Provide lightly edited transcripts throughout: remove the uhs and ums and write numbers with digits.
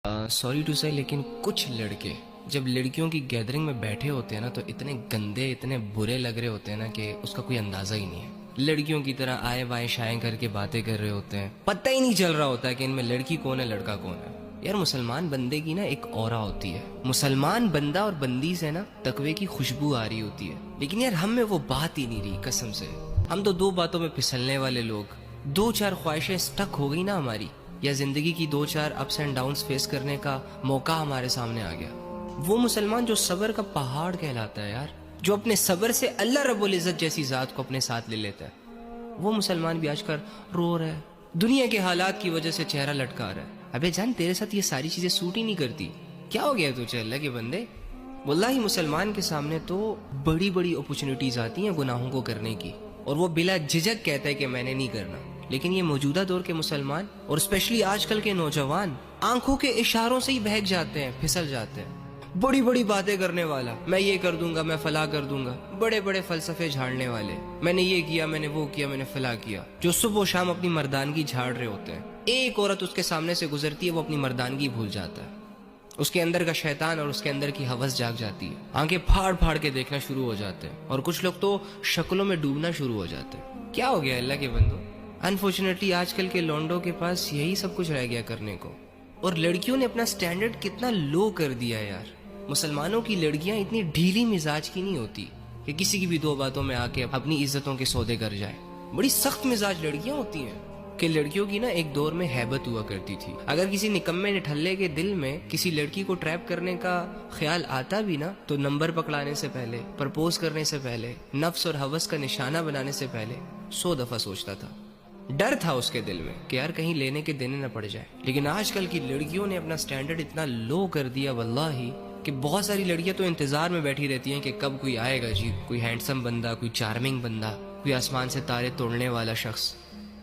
Sorry to سے لیکن کچھ لڑکے جب لڑکیوں کی گیدرنگ میں بیٹھے ہوتے ہیں نا تو اتنے گندے اتنے برے لگ رہے ہوتے ہیں نا کہ اس کا کوئی اندازہ ہی نہیں ہے. لڑکیوں کی طرح آئے بائیں شائیں کر کے باتیں کر رہے ہوتے ہیں, پتہ ہی نہیں چل رہا ہوتا ہے کہ ان میں لڑکی کون ہے لڑکا کون ہے. یار مسلمان بندے کی نا ایک اورا ہوتی ہے, مسلمان بندہ اور بندی سے نا تقوی کی خوشبو آ رہی ہوتی ہے, لیکن یار ہم میں وہ بات ہی نہیں رہی قسم سے. ہم تو دو باتوں میں پھسلنے والے لوگ, دو چار خواہشیں سٹک ہو گئی نا ہماری, یا زندگی کی دو چار اپس اینڈ ڈاؤنز فیس کرنے کا موقع ہمارے سامنے آ گیا. وہ مسلمان جو صبر کا پہاڑ کہلاتا ہے یار, جو اپنے صبر سے اللہ رب العزت جیسی ذات کو اپنے ساتھ لے لیتا ہے, وہ مسلمان بھی آج کل رو رہا ہے, دنیا کے حالات کی وجہ سے چہرہ لٹکا رہا ہے. ابے جان تیرے ساتھ یہ ساری چیزیں سوٹ ہی نہیں کرتی, کیا ہو گیا تجھے اللہ کے بندے؟ واللہ مسلمان کے سامنے تو بڑی بڑی اپرچونٹیز آتی ہیں گناہوں کو کرنے کی, اور وہ بلا جھجک کہتا ہے کہ میں نے نہیں کرنا. لیکن یہ موجودہ دور کے مسلمان اور اسپیشلی آج کل کے نوجوان آنکھوں کے اشاروں سے ہی بہک جاتے ہیں, پھسل جاتے ہیں. بڑی بڑی باتیں کرنے والا, میں یہ کر دوں گا, میں فلاں کر دوں گا, بڑے بڑے فلسفے جھاڑنے والے, میں نے یہ کیا, میں نے وہ کیا, میں نے فلاں کیا, جو صبح و شام اپنی مردانگی جھاڑ رہے ہوتے ہیں. ایک عورت اس کے سامنے سے گزرتی ہے, وہ اپنی مردانگی بھول جاتا ہے, اس کے اندر کا شیطان اور اس کے اندر کی ہوس جاگ جاتی ہے, آنکھیں پھاڑ پھاڑ کے دیکھنا شروع ہو جاتے ہیں, اور کچھ لوگ تو شکلوں میں ڈوبنا شروع ہو جاتے ہیں. کیا ہو گیا اللہ کے بندو؟ انفارچونیٹلی آج کل کے لونڈوں کے پاس یہی سب کچھ رہ گیا کرنے کو, اور لڑکیوں نے اپنا سٹینڈرڈ کتنا لو کر دیا ہے یار. مسلمانوں کی لڑکیاں اتنی ڈھیلی مزاج کی نہیں ہوتی کہ کسی کی بھی دو باتوں میں آ کے اپنی عزتوں کے سودے کر جائے. بڑی سخت مزاج لڑکیاں ہوتی ہیں کہ لڑکیوں کی نا ایک دور میں ہیبت ہوا کرتی تھی. اگر کسی نکمے نٹھلے کے دل میں کسی لڑکی کو ٹریپ کرنے کا خیال آتا بھی نا, تو نمبر پکڑانے سے پہلے, پرپوز کرنے سے پہلے, نفس اور ہوس کا نشانہ بنانے سے پہلے 100 دفعہ سوچتا تھا. ڈر تھا اس کے دل میں کہ یار کہیں لینے کے دینے نہ پڑ جائے. لیکن آج کل کی لڑکیوں نے اپنا سٹینڈرڈ اتنا لو کر دیا واللہ کہ بہت ساری لڑکیاں تو انتظار میں بیٹھی رہتی ہیں کہ کب کوئی آئے گا جی, کوئی ہینڈسم بندہ, کوئی چارمنگ بندہ, کوئی آسمان سے تارے توڑنے والا شخص,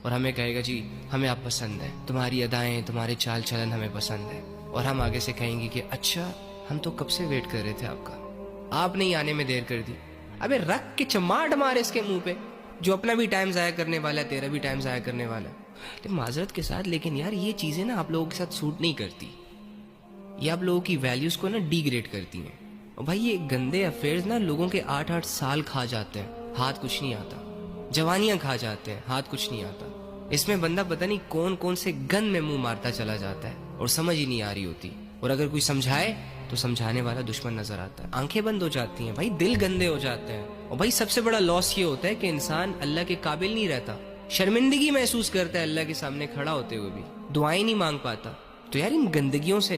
اور ہمیں کہے گا جی ہمیں آپ پسند ہے, تمہاری ادائیں, تمہارے چال چلن ہمیں پسند ہے, اور ہم آگے سے کہیں گے کہ اچھا ہم تو کب سے ویٹ کر رہے تھے آپ کا, آپ نے آنے میں دیر کر دی. ابے رکھ کے چماٹ مارے اس کے منہ پہ, جو اپنا بھی ٹائم ضائع کرنے والا ہے, تیرا بھی ٹائم ضائع کرنے والا ہے. معذرت کے ساتھ, لیکن یار یہ چیزیں نا آپ لوگوں کے ساتھ سوٹ نہیں کرتی, یہ آپ لوگوں کی ویلیوز کو نا ڈی گریڈ کرتی ہیں. اور بھائی یہ گندے افیئرز نا لوگوں کے 8-8 سال کھا جاتے ہیں, ہاتھ کچھ نہیں آتا. جوانیاں کھا جاتے ہیں, ہاتھ کچھ نہیں آتا. اس میں بندہ پتہ نہیں کون کون سے گن میں منہ مارتا چلا جاتا ہے, اور سمجھ ہی نہیں آ رہی ہوتی. اور اگر کوئی سمجھائے تو سمجھانے والا دشمن نظر آتا ہے. آنکھیں بند ہو جاتی ہیں بھائی, دل گندے ہو جاتے ہیں. اور بھائی سب سے بڑا لاس یہ ہوتا ہے کہ انسان اللہ کے قابل نہیں رہتا, شرمندگی محسوس کرتا ہے اللہ کے سامنے کھڑا ہوتے ہوئے بھی, دعائیں نہیں مانگ پاتا. تو یار ان گندگیوں سے